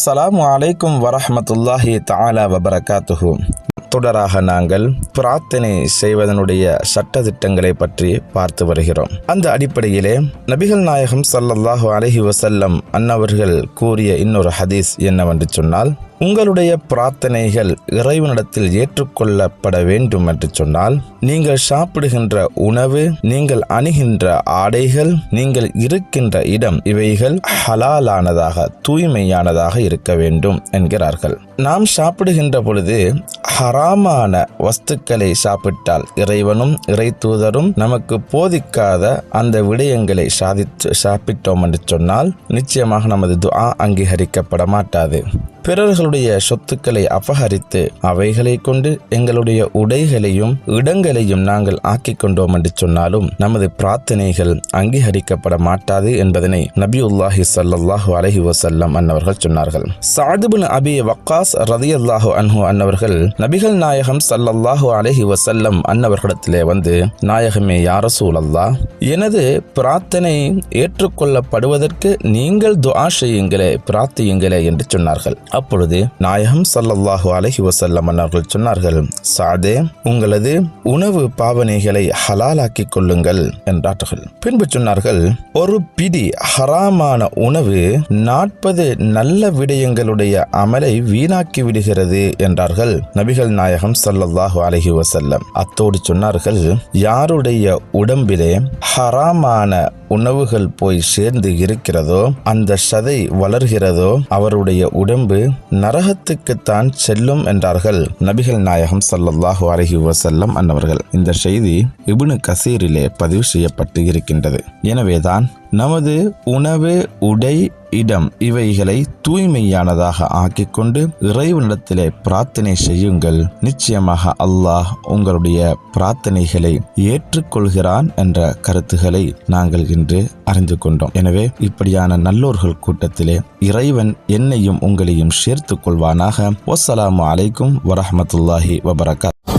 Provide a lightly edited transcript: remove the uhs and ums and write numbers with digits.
அஸ்ஸலாமு அலைக்கும் வரஹ்மத்துல்லாஹி தஆலா வபரகாத்துஹு. தொடராக நாங்கள் பிரார்த்தனை செய்வதனுடைய சட்டதிட்டங்களை பற்றி பார்த்து வருகிறோம். அந்த அடிப்படையிலே நபிகள் நாயகம் ஸல்லல்லாஹு அலைஹி வஸல்லம் அன்னவர்கள் கூறிய இன்னொரு ஹதீஸ் என்னவென்று சொன்னால், உங்களுடைய பிரார்த்தனைகள் இறைவனிடத்தில் ஏற்றுக்கொள்ளப்பட வேண்டும் என்று சொன்னால், நீங்கள் சாப்பிடுகின்ற உணவு, நீங்கள் அணிகின்ற ஆடைகள், நீங்கள் இருக்கின்ற இடம், இவைகள் ஹலாலானதாக தூய்மையானதாக இருக்க வேண்டும் என்கிறார்கள். நாம் சாப்பிடுகின்ற பொழுது ஹராமான வஸ்துக்களை சாப்பிட்டால் இறைவனும் இறை தூதரும் நமக்கு போதிக்காத அந்த விடயங்களை சாப்பிட்டோம் என்று சொன்னால் நிச்சயமாக நமது துஆ அங்கீகரிக்கப்பட மாட்டாது. பிறர்களுடைய சொத்துக்களை அபகரித்து அவைகளை கொண்டு எங்களுடைய உடைகளையும் இடங்களையும் நாங்கள் ஆக்கிக் கொண்டோம் என்று சொன்னாலும் நமது பிரார்த்தனைகள் அங்கீகரிக்கப்பட மாட்டாது என்பதனை நபியுல்லாஹி ஸல்லல்லாஹு அலைஹி வஸல்லம் அன்னவர்கள் சொன்னார்கள். சஅத் பின் அபி வக்காஸ் ரலியல்லாஹு அன்ஹு அன்னவர்கள் நபிகள் நாயகம் ஸல்லல்லாஹு அலைஹி வஸல்லம் அன்னவர்களிடத்திலே வந்து, நாயகமே யா ரசூலல்லாஹ், எனது பிரார்த்தனை ஏற்றுக்கொள்ளப்படுவதற்கு நீங்கள் துஆ செய்யுங்களே, பிரார்த்தியுங்களே என்று சொன்னார்கள். அப்பொழுது நாயகம் ஸல்லல்லாஹு அலைஹி வஸல்லம் அவர்கள் சொன்னார்கள், சாதே, உங்களது உணவு பாவனைகளை ஹலாலாக்கிக் கொள்ளுங்கள் என்றார்கள். பின்பு சொன்னார்கள், ஒரு பிடி ஹராமான உணவு 40 நல்ல விடயங்களுடைய அமலை வீணாக்கி விடுகிறது என்றார்கள் நபிகள் நாயகம் ஸல்லல்லாஹு அலைஹி வஸல்லம். அத்தோடு சொன்னார்கள், யாருடைய உடம்பிலே ஹராமான உணவுகள் போய் சேர்ந்து இருக்கிறதோ, அந்த சதை வளர்கிறதோ, அவருடைய உடம்பு நரகத்துக்குத்தான் செல்லும் என்றார்கள் நபிகள் நாயகம் ஸல்லல்லாஹு அலைஹி வஸல்லம் அன்னவர்கள். இந்த செய்தி இப்னு கசீரிலே பதிவு செய்யப்பட்டு இருக்கின்றது. எனவேதான் நமது உணவு, உடை, இடம் இவைகளை தூய்மையானதாக ஆக்கிக்கொண்டு இறைவனிடத்திலே பிரார்த்தனை செய்யுங்கள். நிச்சயமாக அல்லாஹ் உங்களுடைய பிரார்த்தனைகளை ஏற்றுக்கொள்கிறான் என்ற கருத்துக்களை நாங்கள் இன்று அறிந்து கொண்டோம். எனவே இப்படியான நல்லோர்கள் கூட்டத்திலே இறைவன் என்னையும் உங்களையும் சேர்த்துக் கொள்வானாக. வஸ்ஸலாமு அலைக்கும் வரஹ்மத்துல்லாஹி வபரகாத்துஹு.